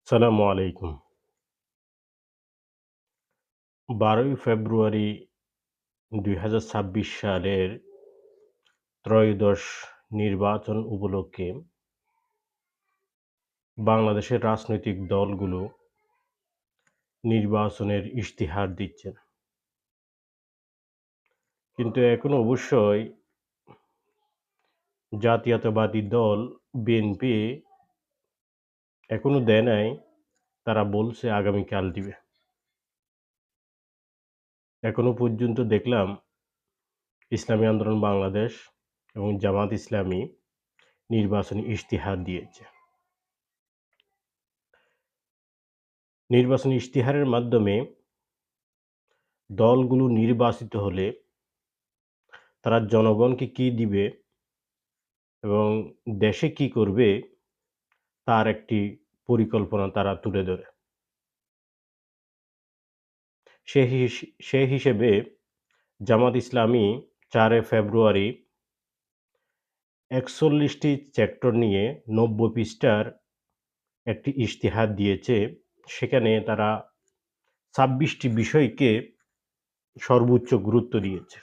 সালামু আলাইকুম। ১২ই ফেব্রুয়ারি ২০২৬ সালের ত্রয়োদশ নির্বাচন উপলক্ষে বাংলাদেশের রাজনৈতিক দলগুলো নির্বাচনের ইশতেহার দিচ্ছেন। কিন্তু এখনো অবশ্যই জাতীয়তাবাদী দল বিএনপি এখনো দেয় নাই। তারা বলছে আগামীকাল দিবে। এখনো পর্যন্ত দেখলাম ইসলামী আন্দোলন বাংলাদেশ এবং জামাত ইসলামী নির্বাচনী ইশতেহার দিয়েছে। নির্বাচনী ইশতেহারের মাধ্যমে দলগুলো নির্বাচিত হলে তারা জনগণকে কি দিবে এবং দেশে কি করবে তার একটি পরিকল্পনা তারা তুলে ধরে। সে হিসেবে জামাত ইসলামী ৪ ফেব্রুয়ারি ৪১টি সেক্টর নিয়ে ৯০ পৃষ্ঠার একটি ইশতেহার দিয়েছে। সেখানে তারা ২৬টি বিষয়কে সর্বোচ্চ গুরুত্ব দিয়েছে।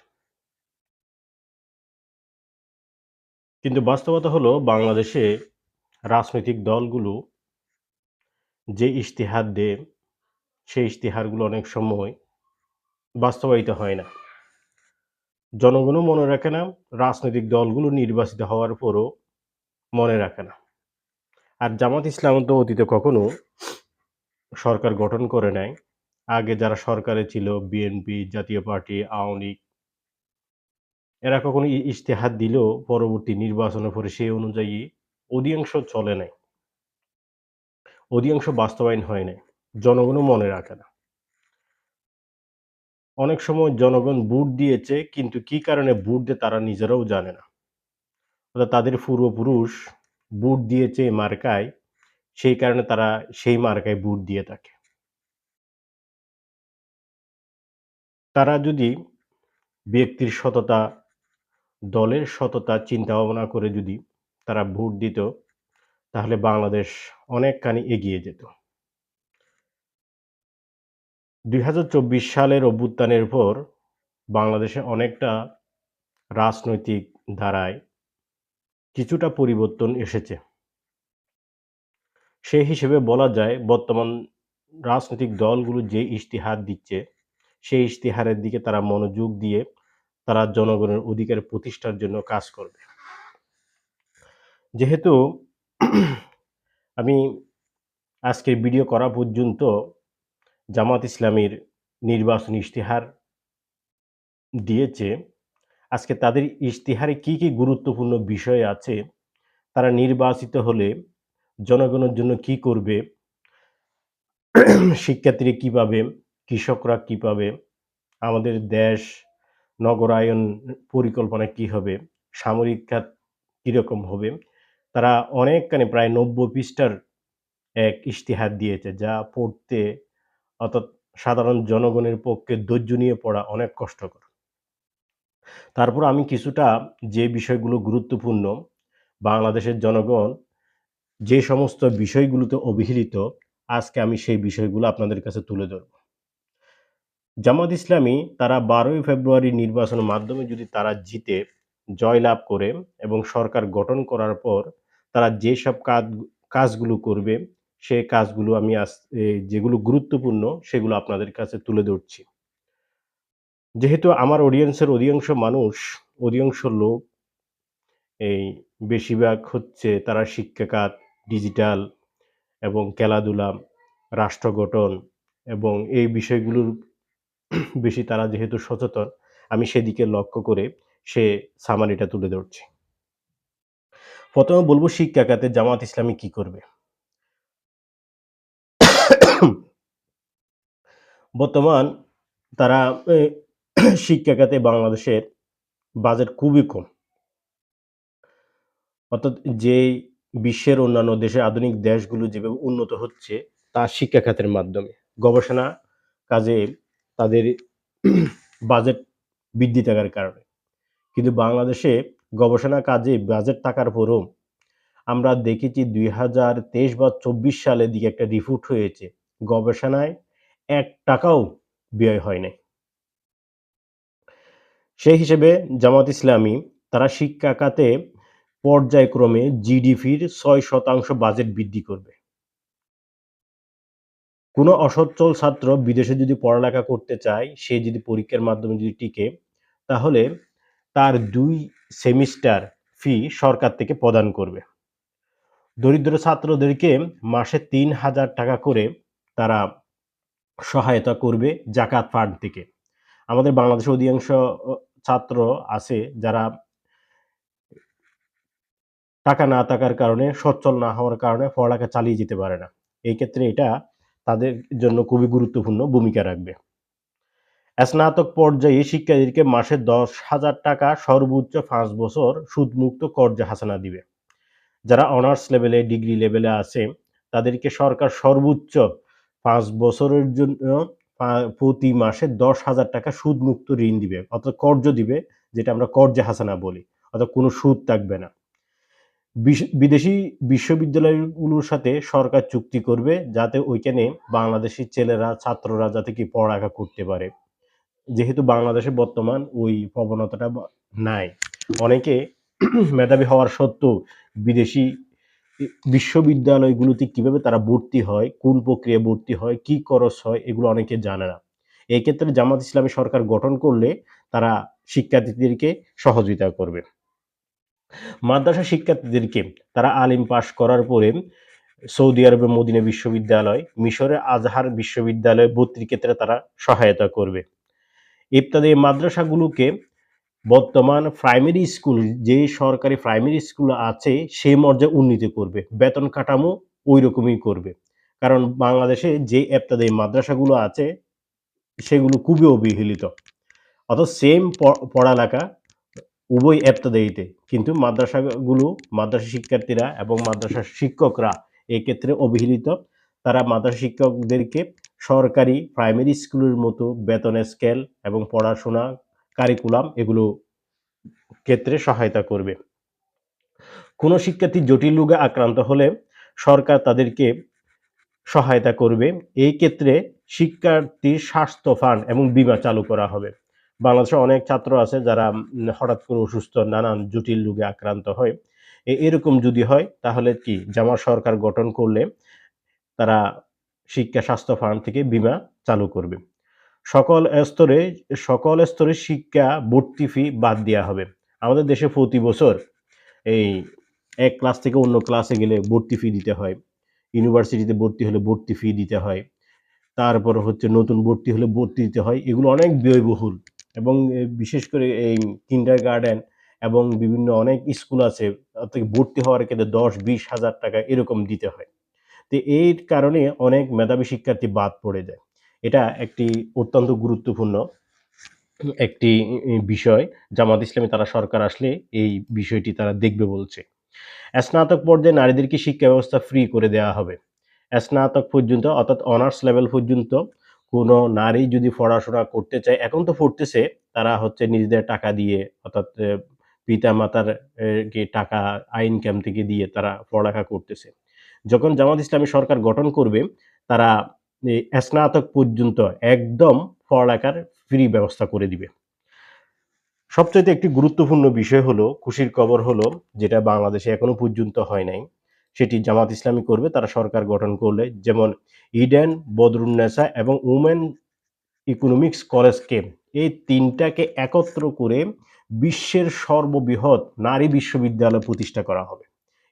কিন্তু বাস্তবতা হলো বাংলাদেশে রাজনৈতিক দলগুলো যে ইশতেহার দেয়, সেই ইশতেহারগুলো অনেক সময় বাস্তবায়িত হয় না। জনগণও মনে রাখে না, রাজনৈতিক দলগুলো নির্বাচিত হওয়ার পরও মনে রাখে না। আর জামাত ইসলাম তো অতীতে কখনো সরকার গঠন করে নাই। আগে যারা সরকারে ছিল বিএনপি, জাতীয় পার্টি, আওয়ামী লীগ, এরা কখনো ইশতেহার দিলেও পরবর্তী নির্বাচনের পরে সেই অনুযায়ী অধিকাংশ চলে নাই। অধিকাংশ বাস্তবায়ন হয় নাই। জনগণও মনে রাখে না। অনেক সময় জনগণ ভোট দিয়েছে কিন্তু কি কারণে ভোট দেয় তারা নিজেরাও জানে না। অর্থাৎ তাদের পূর্বপুরুষ ভোট দিয়েছে এই মার্কায়, সেই কারণে তারা সেই মার্কায় ভোট দিয়ে থাকে। তারা যদি ব্যক্তির সততা, দলের সততা চিন্তা ভাবনা করে যদি তারা ভোট দিত, তাহলে বাংলাদেশ অনেকখানি এগিয়ে যেত। ২০২৪ সালের অভ্যুত্থানের পর বাংলাদেশে অনেকটা রাজনৈতিক ধারায় কিছুটা পরিবর্তন এসেছে। সেই হিসেবে বলা যায় বর্তমান রাজনৈতিক দলগুলো যে ইশতেহার দিচ্ছে, সেই ইশতেহারের দিকে তারা মনোযোগ দিয়ে তারা জনগণের অধিকার প্রতিষ্ঠার জন্য কাজ করবে। যেহেতু আমি আজকের ভিডিও করা পর্যন্ত জামাত ইসলামীর নির্বাচনী ইশতেহার দিয়েছে, আজকে তাদের ইশতেহারে কি, কি গুরুত্বপূর্ণ বিষয় আছে, তারা নির্বাচিত হলে জনগণের জন্য কি করবে, শিক্ষার্থীরা কি পাবে, কৃষকরা কি পাবে, আমাদের দেশ নগরায়ন পরিকল্পনা কি হবে, সামরিক খাত কিরকম হবে, তারা অনেকখানি প্রায় ৯০ পৃষ্ঠার এক ইশতেহার দিয়েছে, যা পড়তে অর্থাৎ সাধারণ জনগণের পক্ষে ধৈর্য নিয়ে পড়া অনেক কষ্টকর। তারপর আমি কিছুটা যে বিষয়গুলো গুরুত্বপূর্ণ, বাংলাদেশের জনগণ যে সমস্ত বিষয়গুলোতে অবহেলিত, আজকে আমি সেই বিষয়গুলো আপনাদের কাছে তুলে ধরব। জামাত ইসলামী তারা ১২ই ফেব্রুয়ারি নির্বাচনের মাধ্যমে যদি তারা জিতে জয়লাভ করে এবং সরকার গঠন করার পর তারা যেসব কাজগুলো করবে, সেই কাজগুলো আমি যেগুলো গুরুত্বপূর্ণ সেগুলো আপনাদের কাছে তুলে ধরছি। যেহেতু আমার অডিয়েন্সের অধিকাংশ লোক এই বেশিরভাগ হচ্ছে তারা শিক্ষা খাত, ডিজিটাল এবং খেলাধুলা, রাষ্ট্র গঠন এবং এই বিষয়গুলোর বেশি তারা যেহেতু সচেতন, আমি সেদিকে লক্ষ্য করে সে সামারিটা তুলে ধরছি। ১ম এ বলব শিক্ষা খাতে জামাত ইসলামী কি করবে? বর্তমান তারা শিক্ষা খাতে বাংলাদেশের বাজেট খুবই কম। অর্থাৎ যেই বিশ্বের অন্যান্য দেশে আধুনিক দেশগুলো যেভাবে উন্নত হচ্ছে তা শিক্ষা খাতের মাধ্যমে। গবেষণা কাজে তাদের বাজেট বৃদ্ধি থাকার কারণে। কিন্তু বাংলাদেশে গবেষণা কাজে বাজেট থাকার পরও আমরা দেখেছি ২০২৩ বা ২৪ সালের দিকে একটা রিপোর্ট হয়েছে। গবেষণায় ৳১ ও ব্যয় হয় নাই। সেই হিসেবে জামাত ইসলামী তারা শিক্ষা খাতে পর্যায়ক্রমে জিডিপির ৬% বাজেট বৃদ্ধি করবে। কোনো অসচ্ছল ছাত্র বিদেশে যদি পড়ালেখা করতে চায়, সে যদি পরীক্ষার মাধ্যমে যদি টিকে, তাহলে তার ২ সেমিস্টার ফি সরকার থেকে প্রদান করবে। দরিদ্র ছাত্রদেরকে মাসে ৳৩,০০০ করে তারা সহায়তা করবে জাকাত ফান্ড থেকে। আমাদের বাংলাদেশের অধিকাংশ ছাত্র আছে যারা টাকা না থাকার কারণে, সচ্ছল না হওয়ার কারণে পড়ালেখা চালিয়ে যেতে পারে না। এই ক্ষেত্রে এটা তাদের জন্য খুবই গুরুত্বপূর্ণ ভূমিকা রাখবে। স্নাতক পর্যায়ে শিক্ষার্থীদেরকে মাসে ৳১০,০০০ সর্বোচ্চ ৫ বছর সুদমুক্ত কর্জে হাসানা দিবে। যারা অনার্স লেভেলে, ডিগ্রি লেভেলে আছে, তাদেরকে সরকার সর্বোচ্চ ৫ বছরের জন্য প্রতি মাসে ৳১০,০০০ সুদমুক্ত ঋণ দিবে। অর্থাৎ কর্জ দিবে, যেটা আমরা কর্জে হাসানা বলি। অর্থাৎ কোনো সুদ থাকবে না। বিদেশি বিশ্ববিদ্যালয়গুলোর সাথে সরকার চুক্তি করবে, যাতে ওইখানে বাংলাদেশি ছেলেরা, ছাত্ররা যাতে কি পড়ালেখা করতে পারে। যেহেতু বাংলাদেশে বর্তমান ওই প্রবণতাটা নাই। অনেকে মেধাবী হওয়ার সত্ত্বেও বিদেশি বিশ্ববিদ্যালয়গুলোতে কিভাবে তারা ভর্তি হয়, কোন প্রক্রিয়ায় ভর্তি হয়, কি খরচ হয়, এগুলো অনেকে জানে না। এক্ষেত্রে জামাত ইসলামী সরকার গঠন করলে তারা শিক্ষার্থীদেরকে সহযোগিতা করবে। মাদ্রাসা শিক্ষার্থীদেরকে তারা আলিম পাস করার পরে সৌদি আরবের মদিনা বিশ্ববিদ্যালয়, মিশরের আজহার বিশ্ববিদ্যালয়ে ভর্তির ক্ষেত্রে তারা সহায়তা করবে। ইবতদায়ী মাদ্রাসাগুলোকে বর্তমান প্রাইমারি স্কুল, যে সরকারি প্রাইমারি স্কুল আছে, সেই মর্যায়ে উন্নীত করবে। বেতন কাঠামো ঐরকমই করবে। কারণ বাংলাদেশে যে ইবতদায়ী মাদ্রাসাগুলো আছে, সেগুলো খুবই অবহেলিত। অর্থাৎ সেম পড়ালেখা উভয় ইবতদায়ীতে। কিন্তু মাদ্রাসা শিক্ষার্থীরা এবং মাদ্রাসার শিক্ষকরা এক্ষেত্রে অবহেলিত। তারা মাদ্রাসা শিক্ষকদেরকে সরকারি প্রাইমারি স্কুলের মতো বেতনের স্কেল এবং পড়াশোনা, কারিকুলাম এগুলো ক্ষেত্রে সহায়তা করবে। কোনো শিক্ষার্থী জটিল রোগে আক্রান্ত হলে সরকার তাদেরকে সহায়তা করবে। এই ক্ষেত্রে শিক্ষার্থীর স্বাস্থ্য ফান্ড এবং বীমা চালু করা হবে। বাংলাদেশে অনেক ছাত্র আছে যারা হঠাৎ করে অসুস্থ, নানান জটিল রোগে আক্রান্ত হয়। এরকম যদি হয়, তাহলে কি জামাত সরকার গঠন করলে তারা শিক্ষা স্বাস্থ্য ফান্ড থেকে বীমা চালু করবে। সকল স্তরে শিক্ষা ভর্তি ফি বাদ দেওয়া হবে। আমাদের দেশে প্রতি বছর এই এক ক্লাস থেকে অন্য ক্লাসে গেলে ভর্তি ফি দিতে হয়। ইউনিভার্সিটিতে ভর্তি হলে ভর্তি ফি দিতে হয়। তারপর হচ্ছে নতুন ভর্তি হলে ভর্তি দিতে হয়। এগুলো অনেক ব্যয়বহুল এবং বিশেষ করে এই কিন্ডারগার্টেন এবং বিভিন্ন অনেক স্কুল আছে, থেকে ভর্তি হওয়ার ক্ষেত্রে ১০-২০ হাজার টাকা এরকম দিতে হয়। তো এর কারণে অনেক মেধাবী শিক্ষার্থী বাদ পড়ে যায়। এটা একটি অত্যন্ত গুরুত্বপূর্ণ একটি বিষয়। জামাত ইসলামী তারা সরকার আসলে এই বিষয়টি তারা দেখবে বলছে। স্নাতক পর্যায়ে নারীদেরকে শিক্ষা ব্যবস্থা ফ্রি করে দেওয়া হবে। স্নাতক পর্যন্ত, অর্থাৎ অনার্স লেভেল পর্যন্ত কোনো নারী যদি পড়াশোনা করতে চায়, এখন তো পড়তেছে, তারা হচ্ছে নিজেদের টাকা দিয়ে, অর্থাৎ পিতা-মাতার কে টাকা ইনকাম থেকে দিয়ে তারা পড়ালেখা করতেছে। যখন জামাত ইসলামী সরকার গঠন করবে, তারা স্নাতক পর্যন্ত একদম পড়ালেখার ফ্রি ব্যবস্থা করে দিবে। সবচাইতে একটি গুরুত্বপূর্ণ বিষয় হলো, খুশির খবর হলো, যেটা বাংলাদেশে এখনো পর্যন্ত হয় নাই, সেটি জামাত ইসলামী করবে তারা সরকার গঠন করলে। যেমন ইডেন, বদরুন্নেসা এবং উমেন ইকোনমিক্স কলেজকে, এই ৩টাকে একত্র করে বিশ্বের সর্ববৃহৎ নারী বিশ্ববিদ্যালয় প্রতিষ্ঠা করা হবে।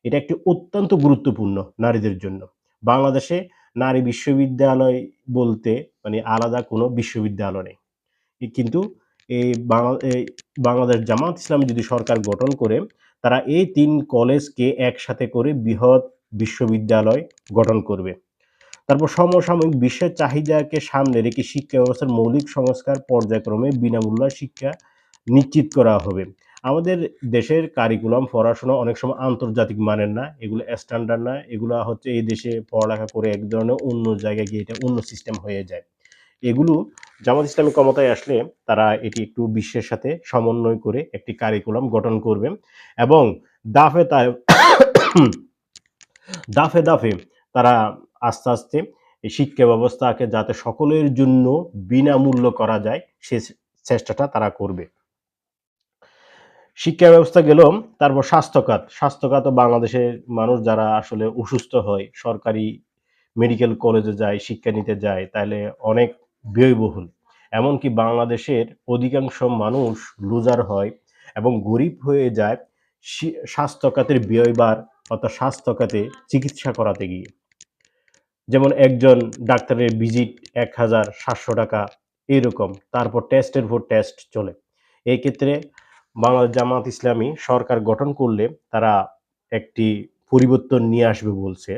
এটা একটি অত্যন্ত গুরুত্বপূর্ণ নারীদের জন্য। বাংলাদেশে নারী বিশ্ববিদ্যালয় বলতে মানে আলাদা কোনো বিশ্ববিদ্যালয় নেই। কিন্তু এই বাংলাদেশ জামাত ইসলামী যদি সরকার গঠন করে, তারা এই ৩ কলেজকে একসাথে করে বৃহৎ বিশ্ববিদ্যালয় গঠন করবে। তারপর সমসাময়িক বিশ্বের চাহিদাকে সামনে রেখে শিক্ষা ব্যবস্থার মৌলিক সংস্কার পর্যায়ক্রমে বিনামূল্য শিক্ষা নিশ্চিত করা হবে। আমাদের দেশের কারিকুলাম পড়াশোনা অনেক সময় আন্তর্জাতিক মানের না, এগুলো স্ট্যান্ডার্ড না, এগুলা হচ্ছে এই দেশে পড়ালেখা করে এক ধরনের অন্য জায়গায় গিয়ে এটা অন্য সিস্টেম হয়ে যায়। এগুলো জামাত ইসলামী ক্ষমতায় আসলে তারা এটি একটু বিশ্বের সাথে সমন্বয় করে একটি কারিকুলাম গঠন করবে এবং দাফে দাফে, দাফে তারা আস্তে, আস্তে এই শিক্ষা ব্যবস্থাকে যাতে সকলের জন্য বিনামূল্য করা যায় সে চেষ্টাটা তারা করবে। শিক্ষা ব্যবস্থা গেল, তারপর স্বাস্থ্য খাত। স্বাস্থ্য খাতও বাংলাদেশের মানুষ যারা আসলে অসুস্থ হয়, সরকারি মেডিকেল কলেজে যায়, শিক্ষা নিতে যায়, তাইলে অনেক ব্যয়বহুল। এমনকি বাংলাদেশের অধিকাংশ মানুষ লুজার হয় এবং গরিব হয়ে যায় স্বাস্থ্য খাতের ব্যয়ভার অর্থাৎ স্বাস্থ্য খাতে চিকিৎসা করাতে গিয়ে। যেমন একজন ডাক্তারের ভিজিট ৳১,৭০০ এরকম। তারপর টেস্টের পর টেস্ট চলে। এই ক্ষেত্রে বাংলাদেশ জামায়াত ইসলামী সরকার গঠন করলে তারা একটি পরিবর্তন নিয়ে আসবে বলছে।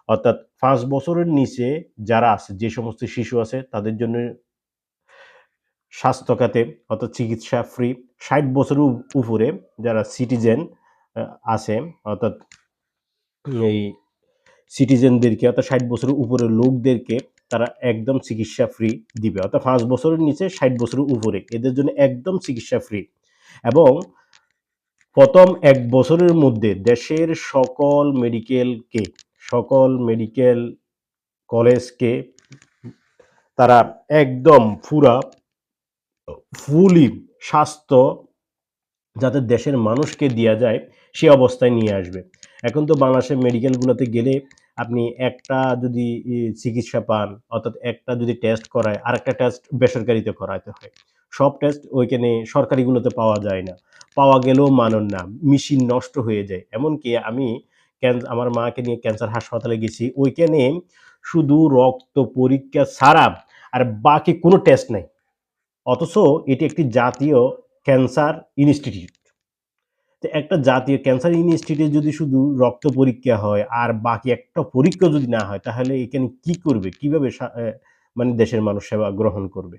অর্থাৎ ৫ বছরের নিচে যারা আছে, যে সমস্ত শিশু আছে তাদের জন্য স্বাস্থ্য খাতে অর্থাৎ চিকিৎসা ফ্রি। ৬০ বছরের উপরে যারা সিটিজেন আ আছে অর্থাৎ এই সিটিজেনদেরকে অর্থাৎ ৬০ বছরের উপরের লোকদেরকে তারা একদম চিকিৎসা ফ্রি দিবে। অর্থাৎ ৫ বছরের নিচে ৬০ বছরের উপরে এদের জন্য একদম চিকিৎসা ফ্রি। এবং ১ম ১ বছরের মধ্যে দেশের সকল মেডিকেল কলেজকে তারা একদম ফুলি স্বাস্থ্য যাতে দেশের মানুষকে দেয়া যায় সে অবস্থায় নিয়ে আসবে। এখন তো বাংলাদেশের মেডিকেলগুলোতে গেলে আপনি একটা যদি চিকিৎসা পান অর্থাৎ একটা যদি টেস্ট করায় আরেকটা টেস্ট বেসরকারিতে করাইতে হয়। সব টেস্ট ওইখানে সরকারিগুলোতে পাওয়া যায় না। পাওয়া গেলেও মানন না। মেশিন নষ্ট হয়ে যায়। এমনকি আমি আমার মাকে নিয়ে ক্যান্সার হাসপাতালে গেছি। ওইখানে শুধু রক্ত পরীক্ষা ছাড়া আর বাকি কোনো টেস্ট নাই। অথচ এটি একটি জাতীয় ক্যান্সার ইনস্টিটিউট। তো একটা জাতীয় ক্যান্সার ইনস্টিটিউটে যদি শুধু রক্ত পরীক্ষা হয় আর বাকি একটা পরীক্ষা যদি না হয় তাহলে এখানে কি করবে? কিভাবে মানে দেশের মানুষ সেবা গ্রহণ করবে?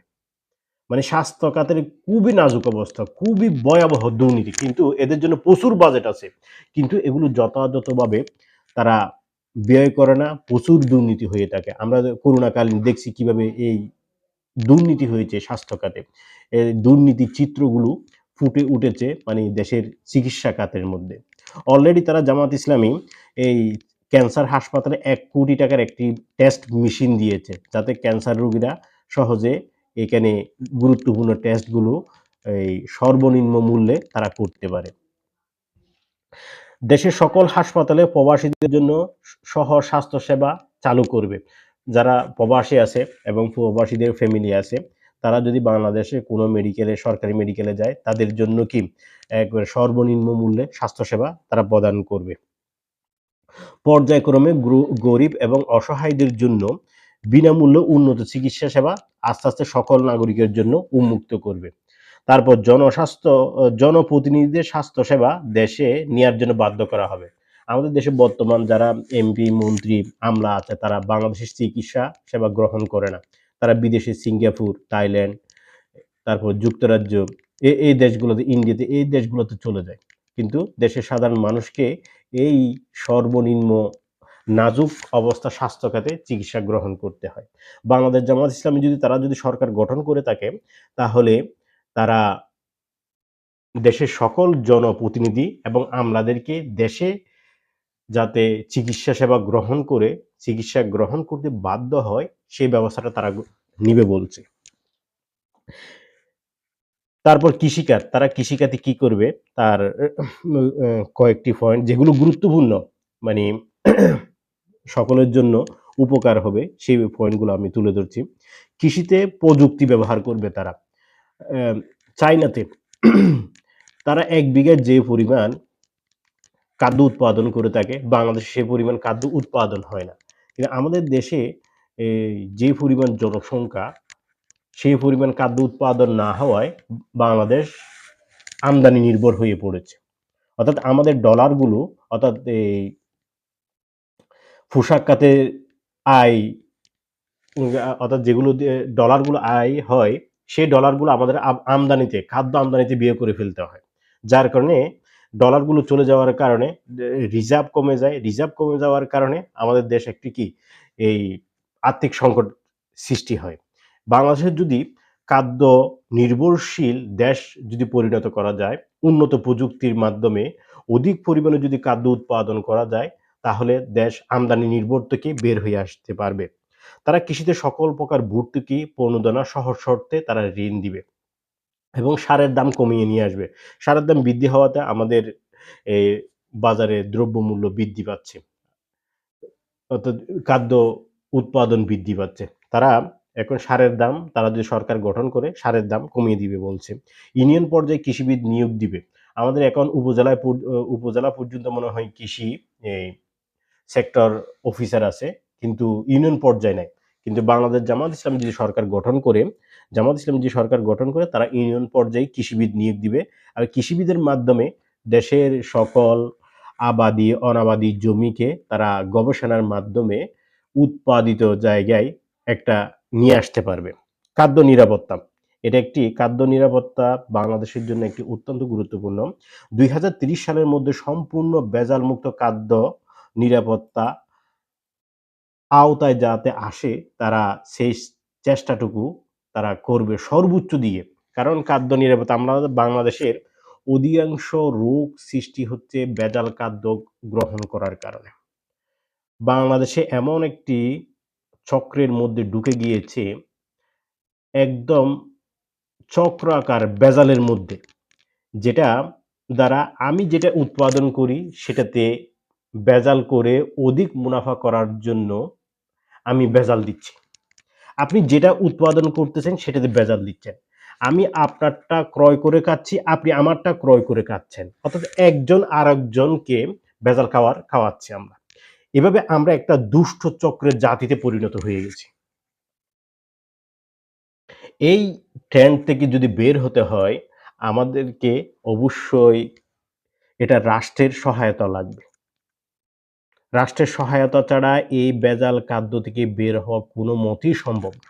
মানে স্বাস্থ্য খাতের খুবই নাজুক অবস্থা, খুবই ভয়াবহ দুর্নীতি। কিন্তু এদের জন্য প্রচুর বাজেট আছে। কিন্তু এগুলো যথাযথভাবে তারা ব্যয় করে না, প্রচুর দুর্নীতি হয়ে থাকে। আমরা করোনাকালীন দেখছি কিভাবে এই দুর্নীতি হয়েছে স্বাস্থ্য খাতে। এই দুর্নীতির চিত্রগুলো ফুটে উঠেছে মানে দেশের চিকিৎসা খাতের মধ্যে। অলরেডি তারা জামাত ইসলামী এই ক্যান্সার হাসপাতালে ৳১,০০,০০,০০০ একটি টেস্ট মেশিন দিয়েছে। যাতে ক্যান্সার রোগীরা সহজে এখানে গুরুত্বপূর্ণ টেস্টগুলো এই সর্বনিম্ন মূল্যে তারা করতে পারে। দেশের সকল হাসপাতালে প্রবাসীদের জন্য স্বাস্থ্যসেবা চালু করবে। যারা প্রবাসী আছে এবং প্রবাসীদের ফ্যামিলি আছে, তারা যদি বাংলাদেশে কোনো সরকারি মেডিকেলে যায়, তাদের জন্য কি একবারে সর্বনিম্ন মূল্যে স্বাস্থ্যসেবা তারা প্রদান করবে। পর্যায়ক্রমে গরিব এবং অসহায়দের জন্য বিনামূল্যে উন্নত চিকিৎসা সেবা আস্তে, আস্তে সকল নাগরিকের জন্য উন্মুক্ত করবে। তারপর জনপ্রতিনিধিদের স্বাস্থ্যসেবা দেশে নেয়ার জন্য বাধ্য করা হবে। আমাদের দেশে বর্তমান যারা এমপি, মন্ত্রী, আমলা আছে তারা বাংলাদেশের চিকিৎসা সেবা গ্রহণ করে না। তারা বিদেশে সিঙ্গাপুর, থাইল্যান্ড, তারপর যুক্তরাজ্য এই দেশগুলোতে, ইন্ডিয়াতে এই দেশগুলোতে চলে যায়। কিন্তু দেশের সাধারণ মানুষকে এই সর্বনিম্ন নাজুক অবস্থা স্বাস্থ্য খাতে চিকিৎসা গ্রহণ করতে হয়। বাংলাদেশ জামায়াত ইসলামী তারা যদি সরকার গঠন করে থাকে তাহলে তারা দেশের সকল জনপ্রতিনিধি এবং আমলাদেরকে দেশে যাতে চিকিৎসা গ্রহণ করতে বাধ্য হয় সেই ব্যবস্থাটা তারা নিবে বলছে। তারপর কৃষিখাত। তারা কৃষিখাতে কি করবে তার কয়েকটি পয়েন্ট যেগুলো গুরুত্বপূর্ণ মানে সকলের জন্য উপকার হবে সেই পয়েন্টগুলো আমি তুলে ধরছি। কৃষিতে প্রযুক্তি ব্যবহার করবে তারা। চাইনাতে তারা ১ বিঘায় যে পরিমাণ খাদ্য উৎপাদন করে থাকে, বাংলাদেশে সে পরিমাণ খাদ্য উৎপাদন হয় না। কিন্তু আমাদের দেশে যে পরিমাণ জনসংখ্যা, সেই পরিমাণ খাদ্য উৎপাদন না হওয়ায় বাংলাদেশ আমদানি নির্ভর হয়ে পড়েছে। অর্থাৎ আমাদের ডলারগুলো অর্থাৎ এই পোশাক খাতের আয় অর্থাৎ যেগুলো দিয়ে ডলারগুলো আয় হয়, সেই ডলারগুলো আমাদের খাদ্য আমদানিতে ব্যয় করে ফেলতে হয়। যার কারণে ডলারগুলো চলে যাওয়ার কারণে রিজার্ভ কমে যায়। রিজার্ভ কমে যাওয়ার কারণে আমাদের দেশ একটি এই আর্থিক সংকট সৃষ্টি হয়। বাংলাদেশের যদি খাদ্য নির্ভরশীল দেশ যদি পরিণত করা যায়, উন্নত প্রযুক্তির মাধ্যমে অধিক পরিমাণে যদি খাদ্য উৎপাদন করা যায়, তাহলে দেশ আমদানি নির্ভর থেকে বের হয়ে আসতে পারবে। তারা কৃষিতে সকল প্রকার ভর্তুকি, প্রণোদনা সহজ শর্তে তারা ঋণ দিবে এবং সারের দাম কমিয়ে নিয়ে আসবে। সারের দাম বৃদ্ধি হওয়াতে আমাদের এ বাজারে দ্রব্যমূল্য বৃদ্ধি পাচ্ছে। অর্থাৎ খাদ্য উৎপাদন বৃদ্ধি পাচ্ছে। তারা এখন সারের দাম তারা যদি সরকার গঠন করে সারের দাম কমিয়ে দিবে বলছে। ইউনিয়ন পর্যায়ে কৃষিবিদ নিয়োগ দিবে। আমাদের এখন উপজেলা পর্যন্ত মনে হয় কৃষি এই সেক্টর অফিসার আছে, কিন্তু ইউনিয়ন পর্যায়ে নাই। কিন্তু বাংলাদেশ জামাত ইসলামী যদি সরকার গঠন করে তারা ইউনিয়ন পর্যায়ে কৃষিবিদ নিয়োগ দিবে। আর কৃষিবিদের মাধ্যমে দেশের সকল আবাদি, অনাবাদি জমিকে তারা গবেষণার মাধ্যমে উৎপাদিত জায়গায় একটা নিয়ে আসতে পারবে। খাদ্য নিরাপত্তা। এটা একটি খাদ্য নিরাপত্তা বাংলাদেশের জন্য একটি অত্যন্ত গুরুত্বপূর্ণ। ২০৩০ সালের মধ্যে সম্পূর্ণ ভেজালমুক্ত খাদ্য নিরাপত্তা আওতায় যাতে আসে তারা সেই চেষ্টাটুকু তারা করবে সর্বোচ্চ দিয়ে। কারণ খাদ্য নিরাপত্তা আমরা বাংলাদেশের অধিকাংশ রোগ সৃষ্টি হচ্ছে ভেজাল খাদ্য গ্রহণ করার কারণে। বাংলাদেশে এমন একটি চক্রের মধ্যে ঢুকে গিয়েছে, একদম চক্রাকার ভেজালের মধ্যে, যেটা দ্বারা আমি যেটা উৎপাদন করি সেটাতে ভেজাল করে অধিক মুনাফা করার জন্য আমি ভেজাল দিচ্ছি। আপনি যেটা উৎপাদন করতেছেন সেটাতে ভেজাল দিচ্ছেন। আমি আপনারটা ক্রয় করে খাচ্ছি, আপনি আমারটা ক্রয় করে খাচ্ছেন। অর্থাৎ একজন আরেকজনকে ভেজাল খাওয়াচ্ছি আমরা। এভাবে আমরা একটা দুষ্ট চক্রের জাতিতে পরিণত হয়ে গেছি। এই ট্রেন্ড থেকে যদি বের হতে হয়, আমাদেরকে অবশ্যই এটা রাষ্ট্রের সহায়তা লাগবে। রাষ্ট্রের সহায়তা ছাড়া এই ভেজাল খাদ্য থেকে বের হওয়া কোনো মতেই সম্ভব না।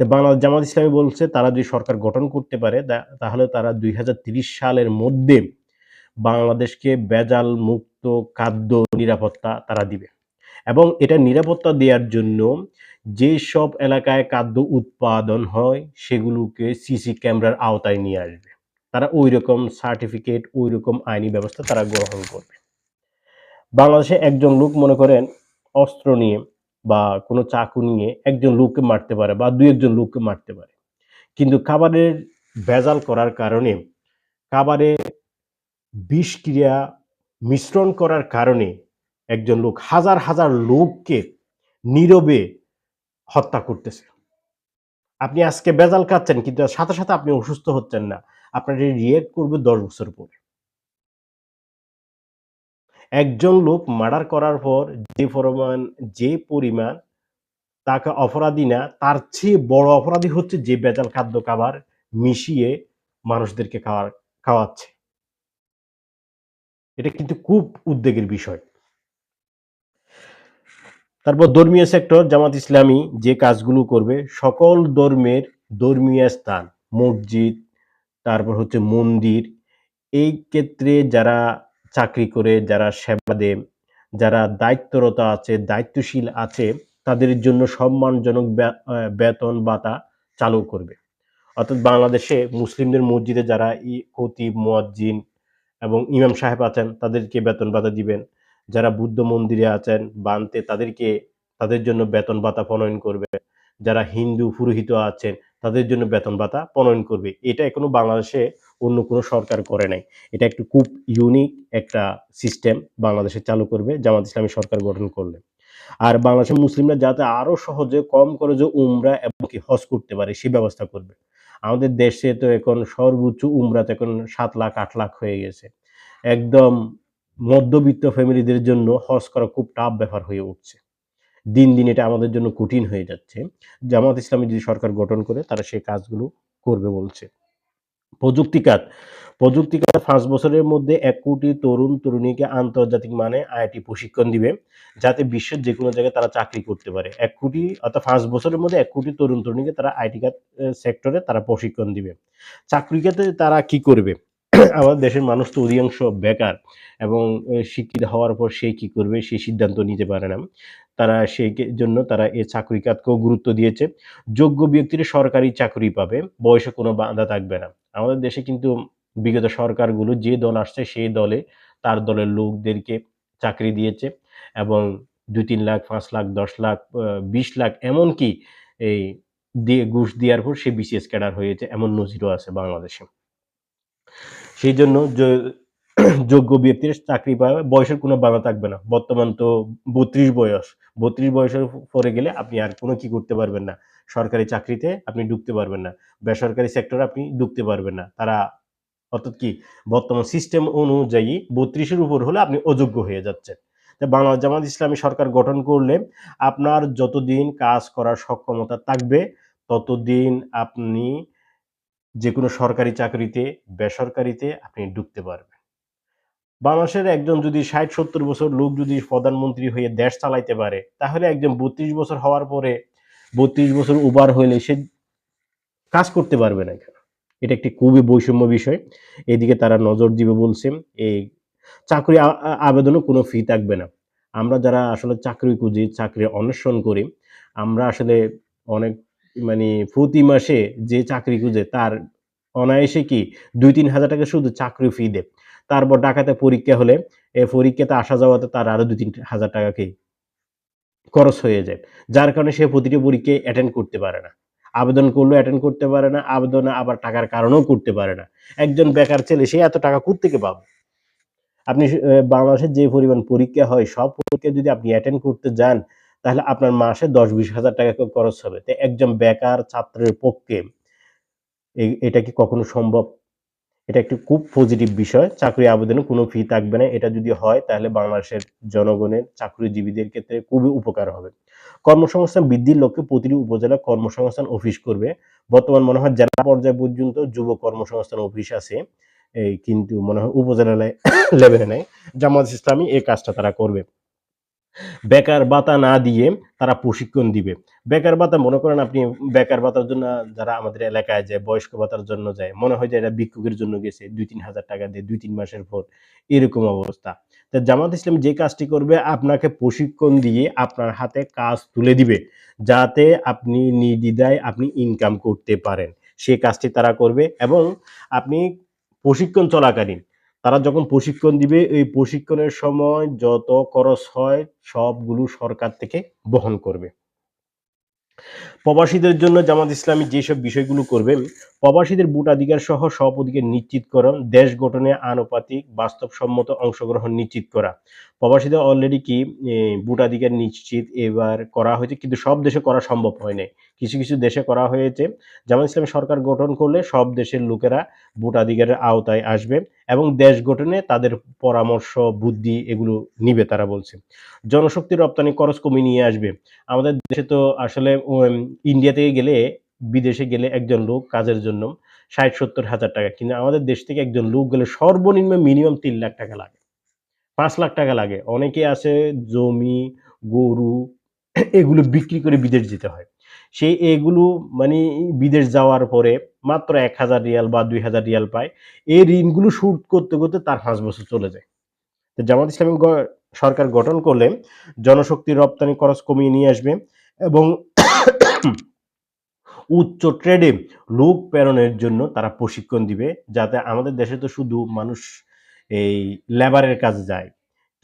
তো বাংলাদেশ জামাত ইসলামী বলছে তারা যদি সরকার গঠন করতে পারে তাহলে তারা ২০৩০ সালের মধ্যে বাংলাদেশকে ভেজাল মুক্ত খাদ্য নিরাপত্তা তারা দিবে। এবং এটা নিরাপত্তা দেওয়ার জন্য যেসব এলাকায় খাদ্য উৎপাদন হয় সেগুলোকে সিসি ক্যামেরার আওতায় নিয়ে আসবে। তারা ঐরকম সার্টিফিকেট, ঐরকম আইনি ব্যবস্থা তারা গ্রহণ করবে। বাংলাদেশে একজন লোক মনে করেন অস্ত্র নিয়ে বা কোনো চাকু নিয়ে একজন লোককে মারতে পারে বা ২-১ জন লোককে মারতে পারে। কিন্তু খাবারের ভেজাল করার কারণে, খাবারে বিষক্রিয়া মিশ্রণ করার কারণে একজন লোক হাজার, হাজার লোককে নীরবে হত্যা করতেছে। আপনি আজকে ভেজাল খাচ্ছেন কিন্তু সাথে, সাথে আপনি অসুস্থ হচ্ছেন না। আপনার রিঅ্যাক্ট করবে ১০ বছর পরে। একজন লোক মার্ডার করার পর যে পরিমাণ তাকে অপরাধী না, তার চেয়ে বড় অপরাধী হচ্ছে যে ভেজাল খাদ্য খাবার মিশিয়ে মানুষদেরকে খাওয়াচ্ছে। এটা কিন্তু খুব উদ্বেগের বিষয়। তারপর ধর্মীয় সেক্টর জামাত ইসলামী যে কাজগুলো করবে, সকল ধর্মীয় স্থান, মসজিদ, তারপর হচ্ছে মন্দির, এই ক্ষেত্রে যারা চাকরি করে, যারা সেবা দেয়, যারা দায়িত্বরত আছে, দায়িত্বশীল আছে, তাদের জন্য সম্মানজনক বেতন ভাতা চালু করবে। অর্থাৎ বাংলাদেশে মুসলিমদের মসজিদে যারা খতিব, মুয়াজ্জিন এবং ইমাম সাহেব আছেন তাদেরকে বেতন ভাতা দিবেন। যারা বুদ্ধ মন্দিরে আছেন, বানতে তাদের জন্য বেতন ভাতা প্রণয়ন করবে। যারা হিন্দু পুরোহিত আছেন তাদের জন্য বেতন ভাতা প্রণয়ন করবে। এটা এখনো বাংলাদেশে অন্য কোনো সরকার করে নাই। এটা একটু খুব ইউনিক একটা সিস্টেম বাংলাদেশে চালু করবে জামাত ইসলামী সরকার গঠন করলে। আর বাংলাদেশের মুসলিমরা যাতে আরো সহজে কম খরচে উমরা এবং কি হজ করতে পারে সে ব্যবস্থা করবে। আমাদের দেশে তো এখন সর্বোচ্চ উমরাতে এখন ৭ লাখ ৮ লাখ হয়ে গেছে। একদম মধ্যবিত্ত ফ্যামিলিদের জন্য হজ করা খুব টাফ ব্যাপার হয়ে উঠছে। দিন, দিন এটা আমাদের জন্য কঠিন হয়ে যাচ্ছে। জামাত ইসলামী যদি সরকার গঠন করে তারা সেই কাজগুলো করবে বলছে। প্রযুক্তি খাত। প্রযুক্তি খাত ৫ বছরের মধ্যে ১ কোটি তরুণ-তরুণীকে আন্তর্জাতিক মানে আইটি প্রশিক্ষণ দিবে, যাতে বিশ্বের যেকোনো জায়গায় তারা চাকরি করতে পারে। ১ কোটি অর্থাৎ ৫ বছরের মধ্যে ১ কোটি তরুণ-তরুণীকে তারা আইটি খাত সেক্টরে তারা প্রশিক্ষণ দিবে। চাকরি ক্ষেত্রে তারা কি করবে? আমাদের দেশের মানুষ তো অধিকাংশ বেকার এবং শিক্ষিত হওয়ার পর সে কি করবে সে সিদ্ধান্ত নিতে পারে না। তারা জন্য তারা এই চাকরি খাতকেও গুরুত্ব দিয়েছে। যোগ্য ব্যক্তিরা সরকারি চাকরি পাবে, বয়সে কোনো বাধা থাকবে না। আমাদের দেশে কিন্তু বিগত সরকারগুলো যে দল আসছে সেই দলে তার দলের লোকদেরকে চাকরি দিয়েছে এবং ২-৩ লাখ, ৫ লাখ, ১০ লাখ, ২০ লাখ এমনকি এই দিয়ে ঘুষ দেওয়ার পর সে বিসিএস ক্যাডার হয়েছে এমন নজিরও আছে বাংলাদেশে। সেইজন্য যোগ্য ব্যক্তির চাকরি পাওয়া বয়সের কোনো বাধা থাকবে না। বর্তমান তো ৩২ বয়স। ৩২ বয়সের পরে গেলে আপনি আর কোনো কি করতে পারবেন না। সরকারি চাকরিতে আপনি ঢুকতে পারবেন না। বেসরকারি সেক্টরে আপনি ঢুকতে পারবেন না। তারা অর্থাৎ কি বর্তমান সিস্টেম অনুযায়ী ৩২ এর উপর হলে আপনি অযোগ্য হয়ে যাচ্ছেন। তো বাংলাদেশ জামাত ইসলামী সরকার গঠন করলে আপনার যতদিন কাজ করার সক্ষমতা থাকবে, ততদিন আপনি যেকোনো সরকারি চাকরিতে, বেসরকারিতে আপনি ঢুকতে পারবেন। বাংলাদেশের একজন যদি ৬০-৭০ বছর লোক যদি প্রধানমন্ত্রী হয়ে দেশ চালাইতে পারে, তাহলে একজন ৩২ বছর হওয়ার পরে ৩২ বছর ওভার হইলে সে কাজ করতে পারবে না এখানে। এটা একটি খুবই বৈষম্য বিষয়। এদিকে তারা নজর দিবে বলছে। এই চাকরি আবেদনও কোনো ফি থাকবে না। আমরা যারা আসলে চাকরি খুঁজি, চাকরি অন্বেষণ করি, আমরা আসলে অনেক মানে প্রতি মাসে যে চাকরি খুঁজে তার অনায়াসে কি ২-৩ হাজার টাকা শুধু চাকরি ফি দেয়। তারপর ঢাকাতে পরীক্ষা হলে পরীক্ষাতে আসা যাওয়াতে তার আরো ২-৩ হাজার টাকা কি খরচ হয়ে যায়। যার কারণে সে প্রতিটি পরীক্ষায় অ্যাটেন্ড করতে পারে না। আবেদন করলেও অ্যাটেন্ড করতে পারে না। আবেদন আবার টাকার কারণেও করতে পারে না। একজন বেকার ছেলে সে এত টাকা কোত্থেকে পাবে? আপনি বাংলাদেশে যে পরিমাণ পরীক্ষা হয়, সব পরীক্ষা যদি আপনি অ্যাটেন্ড করতে যান, তাহলে আপনার মাসে ১০-২০ হাজার টাকা খরচ হবে। তো একজন বেকার ছাত্রের পক্ষে এটা কি কখনো সম্ভব? এটা একটি খুব পজিটিভ বিষয়। চাকরি আবেদনে কোনো ফি থাকবে না। এটা যদি হয় তাহলে বাংলাদেশের জনগণের চাকরিজীবীদের ক্ষেত্রে খুবই উপকার হবে। কর্মসংস্থান বৃদ্ধির লক্ষ্যে প্রতিটি উপজেলায় কর্মসংস্থান অফিস করবে। বর্তমান মনে হয় জেলা পর্যায় পর্যন্ত যুব কর্মসংস্থান অফিস আছে। কিন্তু মনে হয় উপজেলা লেভেলে নাই। জামায়াত ইসলামী এই কাজটা তারা করবে। বেকার ভাতা না দিয়ে তারা প্রশিক্ষণ দিবে। বেকার ভাতা মনে করেন আপনি বেকার ভাতার জন্য যারা আমাদের এলাকায় যায়, বয়স্ক ভাতার জন্য যায়, মনে হয় যে এরা ভিক্ষুকের জন্য গেছে। ২-৩ হাজার টাকা দিয়ে ২-৩ মাসের পর এরকম অবস্থা। তো জামাত ইসলাম যে কাজটি করবে আপনাকে প্রশিক্ষণ দিয়ে আপনার হাতে কাজ তুলে দিবে। যাতে আপনি নির্দ্বিধায় আপনি ইনকাম করতে পারেন। সে কাজটি তারা করবে এবং আপনি প্রশিক্ষণ চলাকালীন তারা যখন প্রশিক্ষণ দিবে, এই প্রশিক্ষণের সময় যত খরচ হয় সবগুলো সরকার থেকে বহন করবে। প্রবাসীদের জন্য জামাত ইসলামী যেসব বিষয়গুলো করবে, প্রবাসীদের ভোটাধিকার সহ সব অধিকার নিশ্চিতকরণ, দেশ গঠনে আনুপাতিক বাস্তবসম্মত অংশগ্রহণ নিশ্চিত করা। প্রবাসীদের অলরেডি কি ভোটাধিকার নিশ্চিত এবার করা হয়েছে কিন্তু সব দেশে করা সম্ভব হয় নাই। কিছু, কিছু দেশে করা হয়েছে। জামাত ইসলামী সরকার গঠন করলে সব দেশের লোকেরা ভোটাধিকারের আওতায় আসবে এবং দেশ গঠনে তাদের পরামর্শ, বুদ্ধি এগুলো নিবে তারা বলছে। জনশক্তি রপ্তানি খরচ কমিয়ে নিয়ে আসবে। আমাদের দেশে তো আসলে ইন্ডিয়া থেকে গেলে বিদেশে গেলে একজন লোক কাজের জন্য ৬০-৭০ হাজার টাকা। কিন্তু আমাদের দেশ থেকে একজন লোক গেলে সর্বনিম্ন মিনিমাম ৩ লাখ টাকা লাগে। ৫ লাখ টাকা লাগে। অনেকে আছে জমি, গরু এগুলো বিক্রি করে বিদেশ যেতে হয়। সে এগুলো মানে বিদেশ যাওয়ার পরে মাত্র ৳১,০০০ বা ৳২,০০০ পায়। এই ঋণগুলো শোধ করতে, করতে তার ৫ বছর চলে যায়। তো জামাত ইসলামী সরকার গঠন করলে জনশক্তি রপ্তানি খরচ কমিয়ে নিয়ে আসবে এবং উচ্চ ট্রেডে লোক প্রেরণের জন্য তারা প্রশিক্ষণ দিবে। যাতে আমাদের দেশে তো শুধু মানুষ এই লেবারের কাজে যায়,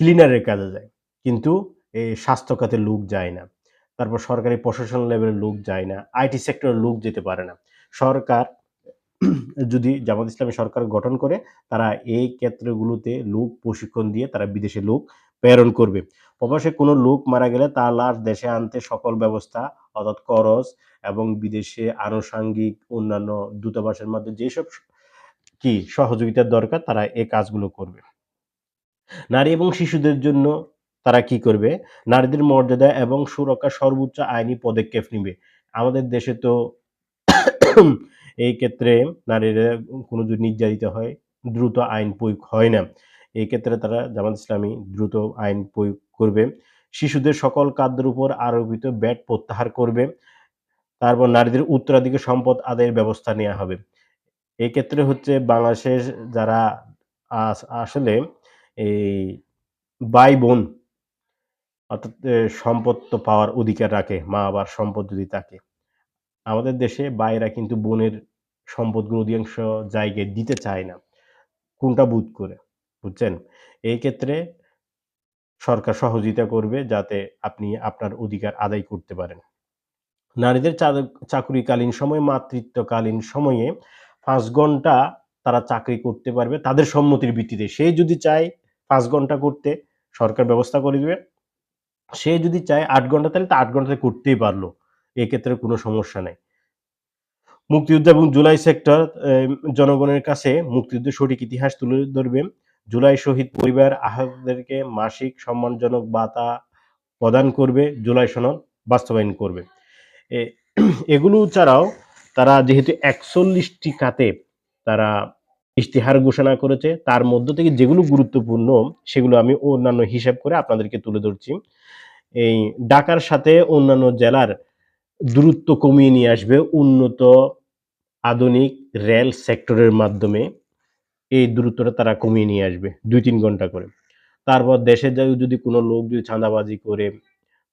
ক্লিনারের কাজে যায়। কিন্তু এই স্বাস্থ্য খাতে লোক যায় না। তারপর সরকারি প্রশাসন লেভেলের লোক যায় না। আইটি সেক্টরের লোক যেতে পারে না। সরকার যদি জামাত ইসলামী সরকার গঠন করে তারা এই ক্ষেত্রগুলোতে লোক প্রশিক্ষণ দিয়ে তারা বিদেশে লোক প্রেরণ করবে। প্রবাসে কোনো লোক মারা গেলে তার লাশ দেশে আনতে সকল ব্যবস্থা অর্থাৎ খরচ এবং বিদেশে আনুষঙ্গিক অন্যান্য দূতাবাসের মধ্যে যেসব কি সহযোগিতার দরকার তারা এই কাজগুলো করবে। নারী এবং শিশুদের জন্য তারা কি করবে? নারীদের মর্যাদা এবং সুরক্ষার সর্বোচ্চ আইনি পদক্ষেপ নিবে। আমাদের দেশে তো এই ক্ষেত্রে নারীরা কোনো যদি নির্যাতিত হয়, দ্রুত আইন প্রয়োগ হয় না। এই ক্ষেত্রে তারা জামাত ইসলামী দ্রুত আইন প্রয়োগ করবে। শিশুদের সকল খাদ্যের উপর আরোপিত ভ্যাট প্রত্যাহার করবে। তারপর নারীদের উত্তরাধিকার সম্পদ আদায়ের ব্যবস্থা নেয়া হবে। এক্ষেত্রে হচ্ছে বাংলাদেশের যারা আসলে এই ভাই-বোন অর্থাৎ সম্পদ তো পাওয়ার অধিকার রাখে, মা-বাবার সম্পদ যদি থাকে। আমাদের দেশে ভাইয়েরা কিন্তু বোনের সম্পদগুলো অধিকাংশ জায়গায় দিতে চায় না। কোনটা বোধ করে, বুঝছেন? এই ক্ষেত্রে সরকার সহযোগিতা করবে যাতে আপনি আপনার অধিকার আদায় করতে পারেন। নারীদের চাকুরিকালীন সময়ে, মাতৃত্বকালীন সময়ে ৫ ঘন্টা তারা চাকরি করতে পারবে তাদের সম্মতির ভিত্তিতে। সে যদি চায় ৫ ঘন্টা করতে, সরকার ব্যবস্থা করে দিবে। সে যদি চায় ৮ ঘন্টা, তাহলে তো ৮ ঘন্টাতে করতেই পারল। এক্ষেত্রে কোনো সমস্যা নাই। মুক্তিযুদ্ধ এবং জুলাই সেক্টর জনগণের কাছে মুক্তিযুদ্ধের সঠিক ইতিহাস তুলে ধরবে। জুলাই শহীদ পরিবার আহতদেরকে মাসিক সম্মানজনক ভাতা প্রদান করবে। জুলাই সনদ বাস্তবায়ন করবে। এ এগুলো ছাড়াও তারা যেহেতু ৪১ টি খাতে তারা ইশতেহার ঘোষণা করেছে, তার মধ্য থেকে যেগুলো গুরুত্বপূর্ণ সেগুলো আমি অন্যান্য হিসাব করে আপনাদেরকে তুলে ধরছি। এই ঢাকার সাথে অন্যান্য জেলার দূরত্ব কমিয়ে নিয়ে আসবে উন্নত আধুনিক রেল সেক্টরের মাধ্যমে। এই দূরত্বটা তারা কমিয়ে নিয়ে আসবে ২-৩ ঘন্টা করে। তারপর দেশে যদি কোনো লোক যদি চাঁদাবাজি করে,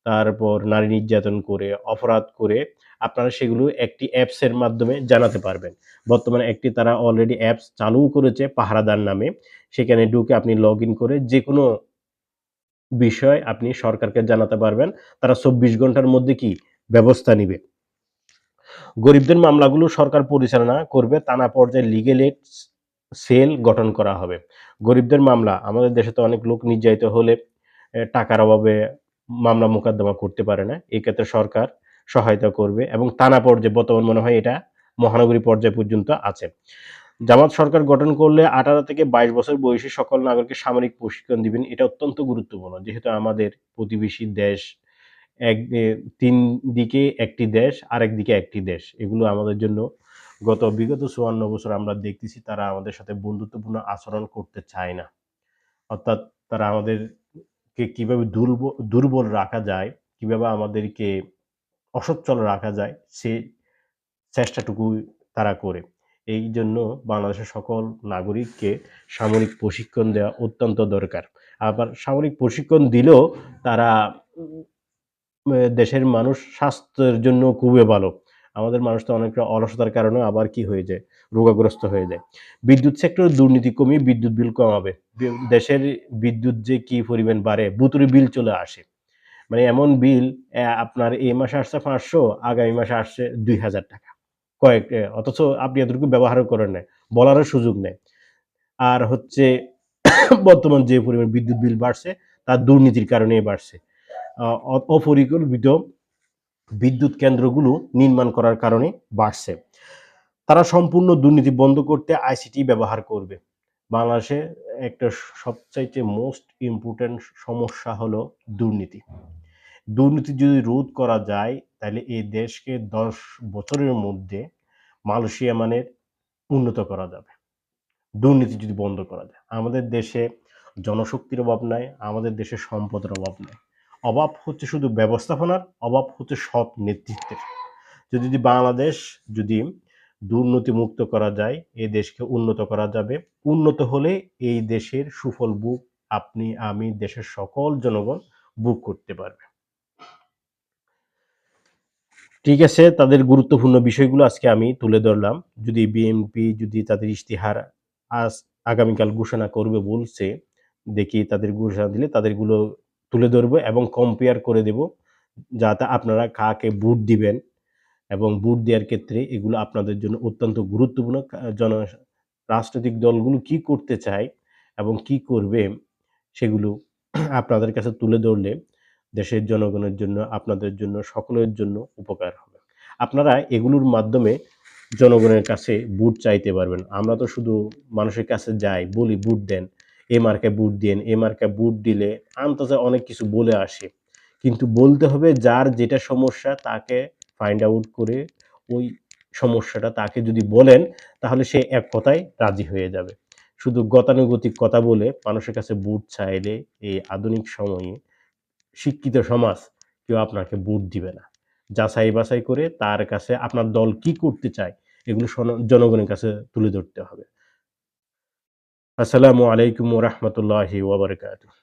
তারপর নারী নির্যাতন করে, অপরাধ করে, আপনারা সেগুলো একটি অ্যাপসের মাধ্যমে জানাতে পারবেন। বর্তমানে একটি তারা অলরেডি অ্যাপস চালুও করেছে পাহারাদার নামে। সেখানে ঢুকে আপনি লগইন করে যেকোনো বিষয় আপনি সরকারকে জানাতে পারবেন। তারা ২৪ ঘন্টার মধ্যে কি ব্যবস্থা নিবে। গরিবদের মামলাগুলো সরকার পরিচালনা করবে, থানা পর্যায়ে লিগ্যাল এইড সেল গঠন করা হবে। গরিবদের মামলা, আমাদের দেশে তো অনেক লোক নির্যাতিত হলে টাকার অভাবে মামলা মোকদ্দমা করতে পারে না। এক্ষেত্রে সরকার সহায়তা করবে এবং থানা পর্যায়ে বর্তমান মনে হয় এটা মহানগরী পর্যায় পর্যন্ত আছে। জামাত সরকার গঠন করলে ১৮ থেকে ২২ বছর বয়সী সকল নাগরিককে সামরিক প্রশিক্ষণ দিবেন। এটা অত্যন্ত গুরুত্বপূর্ণ। যেহেতু আমাদের প্রতিবেশী দেশ, ৩ দিকে একটি দেশ, আরেকদিকে একটি দেশ। এগুলো আমাদের জন্য বিগত ৫৪ বছর আমরা দেখতেছি তারা আমাদের সাথে বন্ধুত্বপূর্ণ আচরণ করতে চায় না। অর্থাৎ তারা আমাদেরকে কিভাবে দুর্বল রাখা যায়, কিভাবে আমাদেরকে অসচ্ছল রাখা যায়, সে চেষ্টাটুকু তারা করে। এইজন্য বাংলাদেশের সকল নাগরিককে সামরিক প্রশিক্ষণ দেওয়া অত্যন্ত দরকার। আবার সামরিক প্রশিক্ষণ দিলেও তারা দেশের মানুষ স্বাস্থ্যের জন্য খুবই ভালো। আমাদের মানুষ তো অনেকটা অলসতার কারণে আবার কি হয়ে যায়? রোগাগ্রস্ত হয়ে যায়। বিদ্যুৎ সেক্টরে দুর্নীতি কমিয়ে বিদ্যুৎ বিল কমাবে। দেশের বিদ্যুৎ যে কি পরিমাণ বাড়ে, ভুতুড়ে বিল চলে আসে। মানে এমন বিল আপনার এই মাসে আসছে ৫০০, আগামী মাসে আসছে ৳২,০০০। অথচ আপনি এতটুকু ব্যবহারও করেন নাই। বলারও সুযোগ নেই। আর হচ্ছে বর্তমান যে পরিমাণ বিদ্যুৎ বিল বাড়ছে, তা দুর্নীতির কারণেই বাড়ছে। অপরিকল্পিত বিদ্যুৎ কেন্দ্রগুলো নির্মাণ করার কারণে বাড়ছে। তারা সম্পূর্ণ দুর্নীতি বন্ধ করতে আইসিটি ব্যবহার করবে। বাংলাদেশে একটা সবচাইতে মোস্ট ইম্পোর্টেন্ট সমস্যা হলো দুর্নীতি। দুর্নীতি যদি রোধ করা যায়, তাহলে এই দেশকে ১০ বছরের মধ্যে মালয়েশিয়া মানের উন্নত করা যাবে। দুর্নীতি যদি বন্ধ করা যায়। আমাদের দেশে জনশক্তির অভাব নাই, আমাদের দেশে সম্পদের অভাব নাই। অভাব হচ্ছে শুধু ব্যবস্থাপনার, অভাব হচ্ছে সৎ নেতৃত্বের। যদি বাংলাদেশ যদি দুর্নীতিমুক্ত করা যায়, এই দেশকে উন্নত করা যাবে। উন্নত হলে এই দেশের সুফল আপনি, আমি, দেশের সকল জনগণ ভোগ করতে পারবে। ঠিক আছে, তাদের গুরুত্বপূর্ণ বিষয়গুলো আজকে আমি তুলে ধরলাম। যদি বিএনপি যদি তাদের ইশতেহার আগামীকাল ঘোষণা করবে বলছে, দেখি তাদের ঘোষণা দিলে তাদেরগুলো তুলে ধরবো এবং কম্পেয়ার করে দেব, যাতে আপনারা কাকে ভোট দিবেন এবং ভোট দেওয়ার ক্ষেত্রে এগুলো আপনাদের জন্য অত্যন্ত গুরুত্বপূর্ণ। রাজনৈতিক দলগুলো কি করতে চায় এবং কি করবে সেগুলো আপনাদের কাছে তুলে ধরলে দেশের জনগণের জন্য, আপনাদের জন্য, সকলের জন্য উপকার হবে। আপনারা এগুলোর মাধ্যমে জনগণের কাছে ভোট চাইতে পারবেন। আমরা তো শুধু মানুষের কাছে যাই, বলি ভোট দেন, এ মার্কায় ভোট দেন, এ মার্কায় ভোট দিলে আন্তাজে অনেক কিছু বলে আসে। কিন্তু বলতে হবে যার যেটা সমস্যা তাকে ফাইন্ড আউট করে ওই সমস্যাটা তাকে যদি বলেন, তাহলে সে এক কথায় রাজি হয়ে যাবে। শুধু গতানুগতিক কথা বলে মানুষের কাছে ভোট চাইলে এই আধুনিক সময়ে শিক্ষিত সমাজ কেউ আপনাকে ভোট দিবে না। যাচাই বাছাই করে তার কাছে আপনার দল কি করতে চায় এগুলো জনগণের কাছে তুলে ধরতে হবে। আসসালামু আলাইকুম ওয়া রাহমাতুল্লাহি ওয়া বারাকাতুহু।